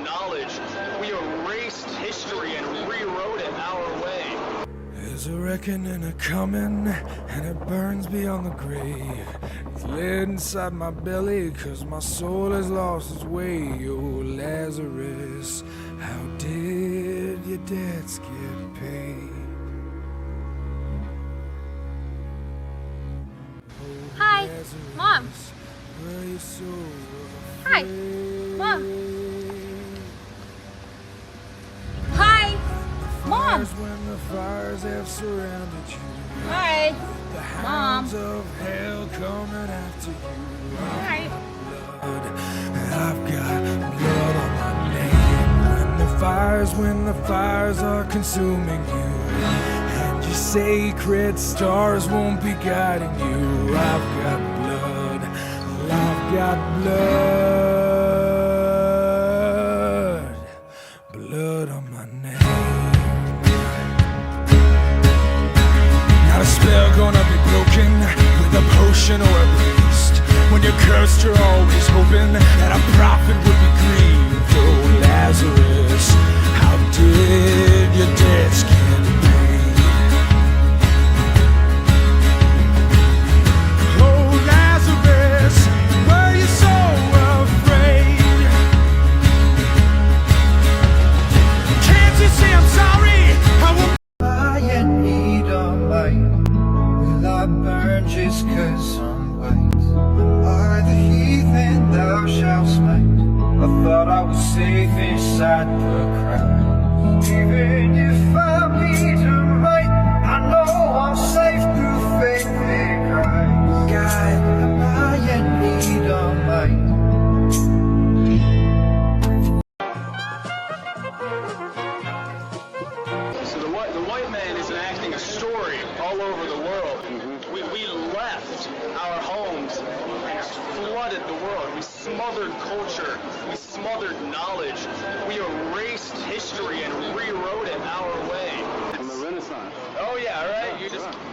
knowledge. We erased history and rewrote it our way. There's a reckoning a-comin', and it burns beyond the grave. It's laid inside my belly, 'cause my soul has lost its way. Oh, Lazarus, how did your debts get paid? Hi, Mom. Were you so Hi, Mom. Hi, Mom. when the fires have surrounded you? Hi, The Mom. hounds of hell coming after you. Hi. I've got blood on my name. When the fires are consuming you, and your sacred stars won't be guiding you. I've got blood, I've got blood on my name. Not a spell gonna be broken with a potion or a priest. When you're cursed, you're always hoping that a prophet would be grieved. Oh, Lazarus, how did your debts get paid? Oh, Lazarus, were you so afraid? Can't you see I'm sorry? I will I in need of light. Will I burn just 'cause I'm white? Am I the heathen thou shalt smite? I thought I was safe inside the crowd. Even if I be right, I know I'm safe through faith in Christ. God, am I in need of light? So the white man is enacting a story all over the world. We left our homes and flooded the world. We smothered culture. We smothered knowledge. We erased history and rewrote it our way. From the Renaissance. Oh yeah, right.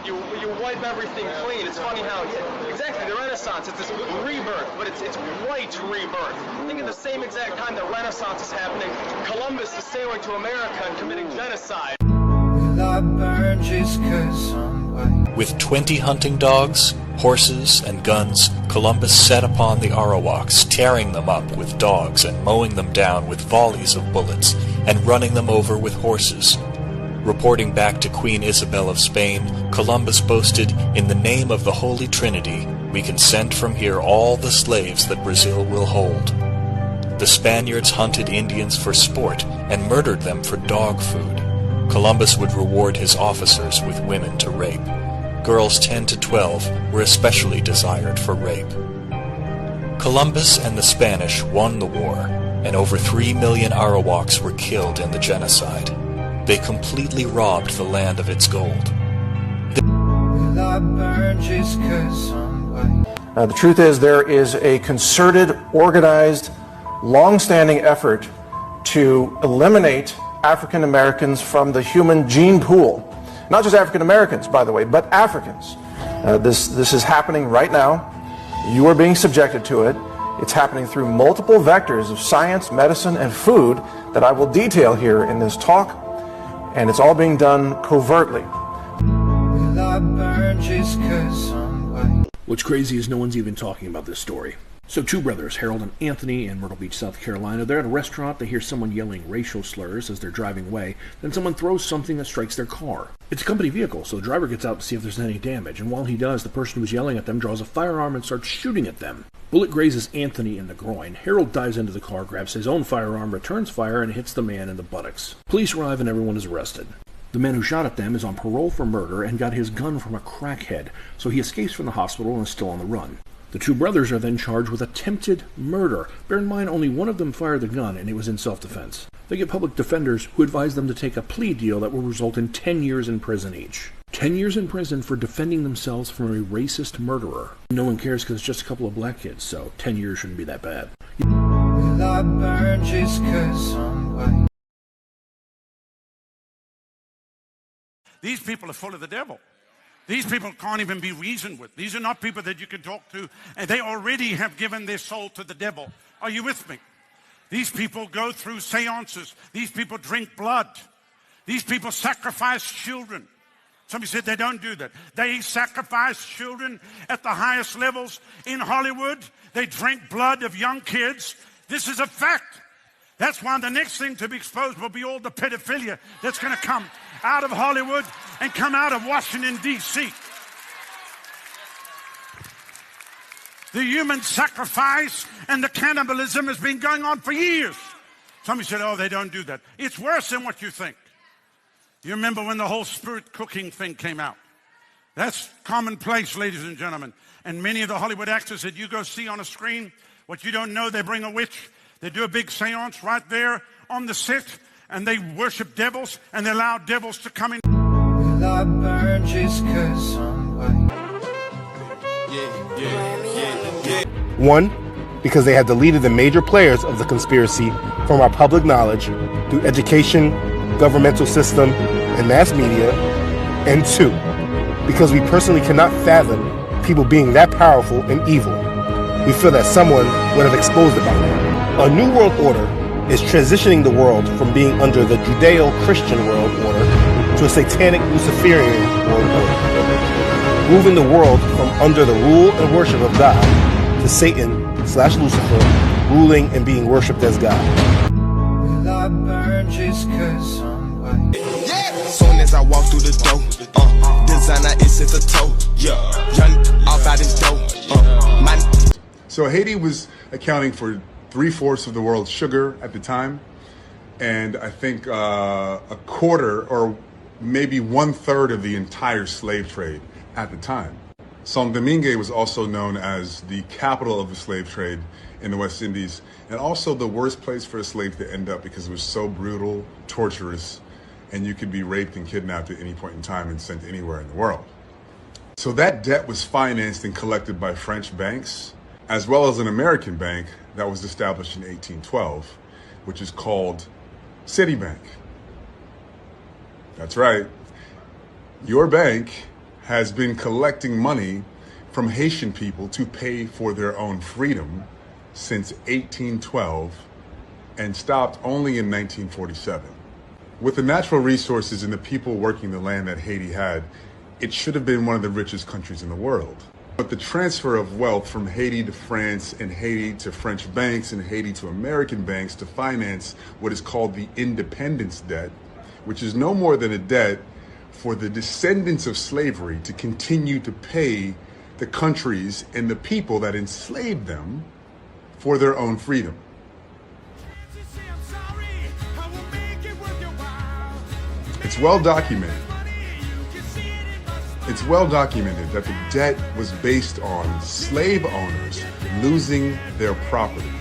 You wipe everything clean. It's funny how exactly the Renaissance. It's this rebirth, but it's white rebirth. I think at the same exact time the Renaissance is happening, Columbus is sailing to America and committing genocide. Will I burn just 'cause I'm white? With 20 hunting dogs, horses, and guns, Columbus set upon the Arawaks, tearing them up with dogs and mowing them down with volleys of bullets, and running them over with horses. Reporting back to Queen Isabel of Spain, Columbus boasted, "In the name of the Holy Trinity, we can send from here all the slaves that Brazil will hold." The Spaniards hunted Indians for sport and murdered them for dog food. Columbus would reward his officers with women to rape. Girls 10 to 12 were especially desired for rape. Columbus and the Spanish won the war, and over 3 million Arawaks were killed in the genocide. They completely robbed the land of its gold. Will I burn just 'cause I'm white? The truth is there is a concerted, organized, long-standing effort to eliminate African Americans from the human gene pool. Not just African Americans, by the way, but Africans. This is happening right now. You are being subjected to it. It's happening through multiple vectors of science, medicine, and food that I will detail here in this talk, and it's all being done covertly. Will I burn just 'cause I'm white? What's crazy is no one's even talking about this story. So two brothers, Harold and Anthony, in Myrtle Beach, South Carolina, they're at a restaurant. They hear someone yelling racial slurs as they're driving away. Then someone throws something that strikes their car. It's a company vehicle, so the driver gets out to see if there's any damage. And while he does, the person who was yelling at them draws a firearm and starts shooting at them. Bullet grazes Anthony in the groin. Harold dives into the car, grabs his own firearm, returns fire, and hits the man in the buttocks. Police arrive and everyone is arrested. The man who shot at them is on parole for murder and got his gun from a crackhead, so he escapes from the hospital and is still on the run. The two brothers are then charged with attempted murder. Bear in mind, only one of them fired the gun, and it was in self-defense. They get public defenders who advise them to take a plea deal that will result in 10 years in prison each. 10 years in prison for defending themselves from a racist murderer. No one cares because it's just a couple of black kids, so 10 years shouldn't be that bad. Will I burn just 'cause I'm white? These people are full of the devil. These people can't even be reasoned with. These are not people that you can talk to, and they already have given their soul to the devil. Are you with me? These people go through seances. These people drink blood. These people sacrifice children. Somebody said they don't do that. They sacrifice children at the highest levels in Hollywood. They drink blood of young kids. This is a fact. That's why the next thing to be exposed will be all the pedophilia that's going to come out of Hollywood and come out of Washington, D.C. The human sacrifice and the cannibalism has been going on for years. Somebody said, oh, they don't do that. It's worse than what you think. You remember when the whole spirit cooking thing came out? That's commonplace, ladies and gentlemen. And many of the Hollywood actors that you go see on a screen, what you don't know, they bring a witch. They do a big seance right there on the set, and they worship devils, and they allow devils to come in. Will I burn just 'cause I'm white? One, because they had deleted the major players of the conspiracy from our public knowledge through education, governmental system, and mass media. And two, because we personally cannot fathom people being that powerful and evil. We feel that someone would have exposed it by now. A new world order is transitioning the world from being under the Judeo-Christian world order to a satanic Luciferian world order, moving the world from under the rule and worship of God to Satan/Lucifer ruling and being worshipped as God. Will I burn just 'cause I'm white? Soon as I walk through the door, designer is at the toe. Young off out his dough. So Haiti was accounting for 3/4 of the world's sugar at the time, and I think a quarter or maybe 1/3 of the entire slave trade at the time. Saint Domingue was also known as the capital of the slave trade in the West Indies, and also the worst place for a slave to end up because it was so brutal, torturous, and you could be raped and kidnapped at any point in time and sent anywhere in the world. So that debt was financed and collected by French banks, as well as an American bank that was established in 1812, which is called Citibank. That's right. Your bank has been collecting money from Haitian people to pay for their own freedom since 1812 and stopped only in 1947. With the natural resources and the people working the land that Haiti had, it should have been one of the richest countries in the world. But the transfer of wealth from Haiti to France and Haiti to French banks and Haiti to American banks to finance what is called the independence debt, which is no more than a debt for the descendants of slavery to continue to pay the countries and the people that enslaved them for their own freedom. It's well documented. It's well documented that the debt was based on slave owners losing their property.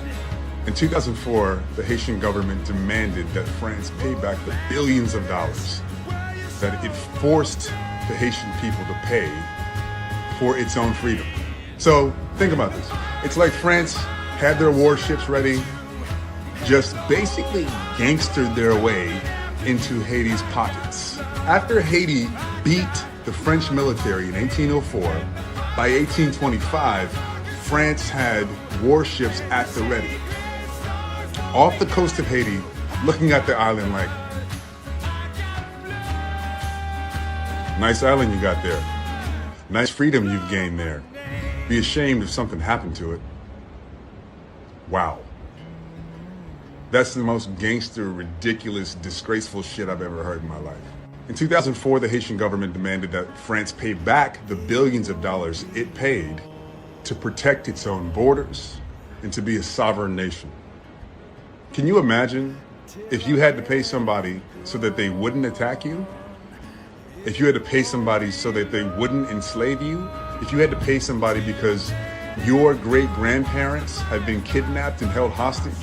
In 2004, the Haitian government demanded that France pay back the billions of dollars that it forced the Haitian people to pay for its own freedom. So think about this. It's like France had their warships ready, just basically gangstered their way into Haiti's pockets. After Haiti beat the French military in 1804, by 1825, France had warships at the ready. Off the coast of Haiti, looking at the island like, nice island you got there. Nice freedom you've gained there. Be ashamed if something happened to it. Wow. That's the most gangster, ridiculous, disgraceful shit I've ever heard in my life. In 2004, the Haitian government demanded that France pay back the billions of dollars it paid to protect its own borders and to be a sovereign nation. Can you imagine if you had to pay somebody so that they wouldn't attack you? If you had to pay somebody so that they wouldn't enslave you? If you had to pay somebody because your great-grandparents had been kidnapped and held hostage?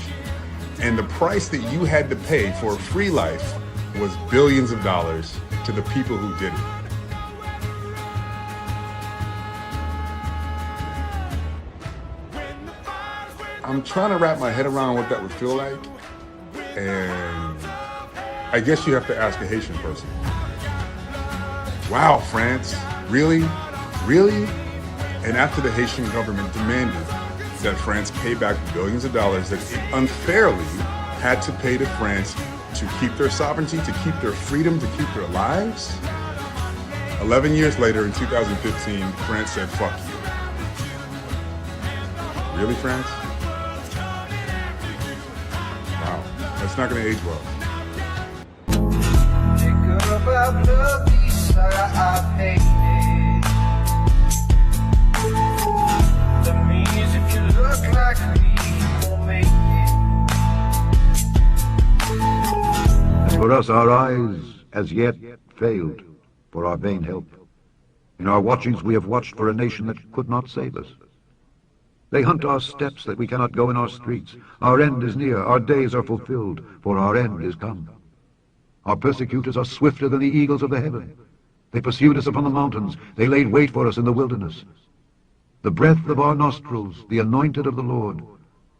And the price that you had to pay for a free life was billions of dollars to the people who did it. I'm trying to wrap my head around what that would feel like, and I guess you have to ask a Haitian person. Wow, France, really? Really? And after the Haitian government demanded that France pay back billions of dollars that it unfairly had to pay to France to keep their sovereignty, to keep their freedom, to keep their lives? 11 years later, in 2015, France said, fuck you. Really, France? Wow, that's not going to age well. Think about love, these I've hated. That means if you look like me, you'll make it. And for us, our eyes as yet failed for our vain help. In our watchings we have watched for a nation that could not save us. They hunt our steps that we cannot go in our streets. Our end is near, our days are fulfilled, for our end is come. Our persecutors are swifter than the eagles of the heaven. They pursued us upon the mountains, they laid wait for us in the wilderness. The breath of our nostrils, the anointed of the Lord,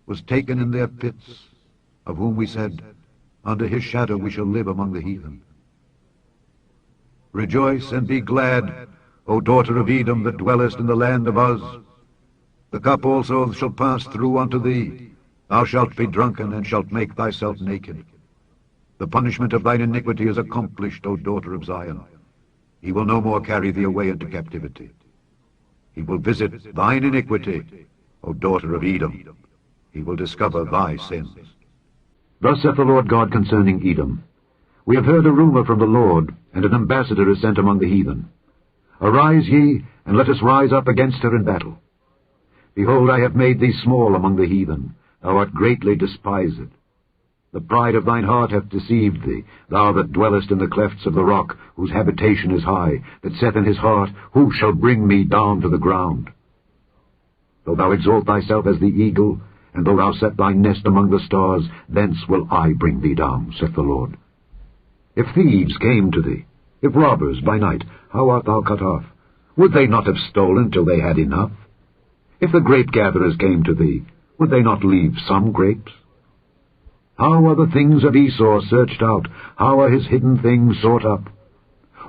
was taken in their pits, of whom we said, under his shadow we shall live among the heathen. Rejoice and be glad, O daughter of Edom, that dwellest in the land of Uz. The cup also shall pass through unto thee. Thou shalt be drunken, and shalt make thyself naked. The punishment of thine iniquity is accomplished, O daughter of Zion. He will no more carry thee away into captivity. He will visit thine iniquity, O daughter of Edom. He will discover thy sins. Thus saith the Lord God concerning Edom. We have heard a rumor from the Lord, and an ambassador is sent among the heathen. Arise ye, and let us rise up against her in battle. Behold, I have made thee small among the heathen. Thou art greatly despised. The pride of thine heart hath deceived thee, thou that dwellest in the clefts of the rock, whose habitation is high, that saith in his heart, Who shall bring me down to the ground? Though thou exalt thyself as the eagle, and though thou set thy nest among the stars, thence will I bring thee down, saith the Lord. If thieves came to thee, if robbers by night, how art thou cut off? Would they not have stolen till they had enough? If the grape-gatherers came to thee, would they not leave some grapes? How are the things of Esau searched out? How are his hidden things sought up?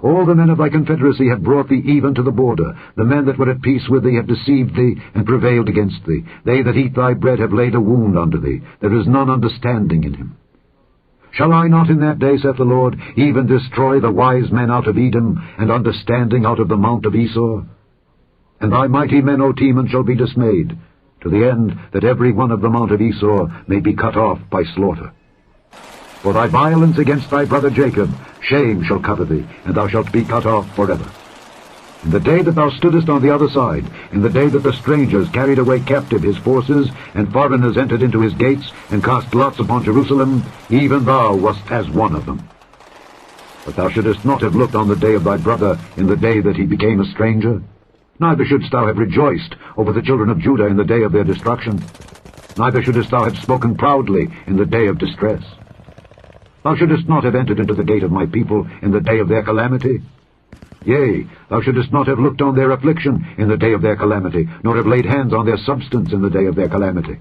All the men of thy confederacy have brought thee even to the border. The men that were at peace with thee have deceived thee and prevailed against thee. They that eat thy bread have laid a wound unto thee. There is none understanding in him. Shall I not in that day, saith the Lord, even destroy the wise men out of Edom, and understanding out of the mount of Esau? And thy mighty men, O Teman, shall be dismayed, to the end that every one of the mount of Esau may be cut off by slaughter. For thy violence against thy brother Jacob, shame shall cover thee, and thou shalt be cut off forever. In the day that thou stoodest on the other side, in the day that the strangers carried away captive his forces, and foreigners entered into his gates, and cast lots upon Jerusalem, even thou wast as one of them. But thou shouldest not have looked on the day of thy brother in the day that he became a stranger. Neither shouldest thou have rejoiced over the children of Judah in the day of their destruction. Neither shouldest thou have spoken proudly in the day of distress. Thou shouldest not have entered into the gate of my people in the day of their calamity. Yea, thou shouldest not have looked on their affliction in the day of their calamity, nor have laid hands on their substance in the day of their calamity.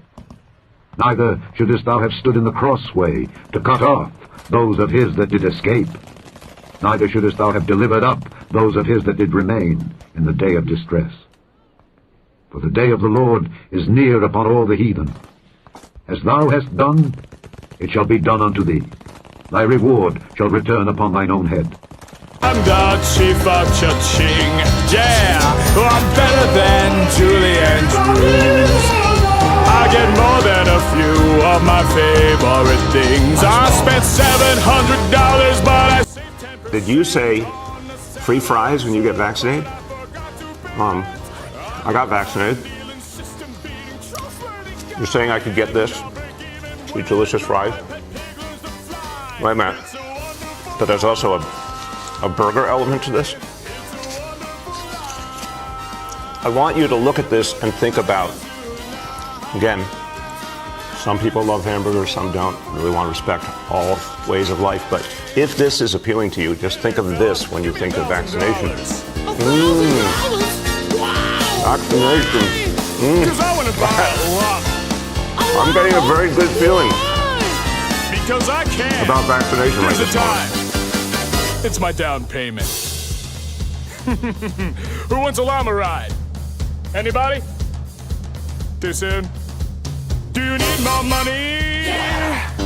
Neither shouldest thou have stood in the crossway to cut off those of his that did escape. Neither shouldest thou have delivered up those of his that did remain in the day of distress. For the day of the Lord is near upon all the heathen. As thou hast done, it shall be done unto thee. Thy reward shall return upon thine own head. I'm the chief of cha-ching, yeah, I'm better than Julie Andrews. I get more than a few of my favorite things. I spent $700, but I saved 10%. Did you say free fries when you get vaccinated? I got vaccinated. You're saying I could get this? Sweet delicious fries? Wait a minute. But there's also a burger element to this. I want you to look at this and think about, again, some people love hamburgers, some don't. Really want to respect all ways of life. But if this is appealing to you, just think of this when you think of vaccination. Vaccination. I'm getting a very good feeling because I can. About vaccination right this time. It's my down payment. Who wants a llama ride? Anybody? Too soon? Do you need more money? Yeah.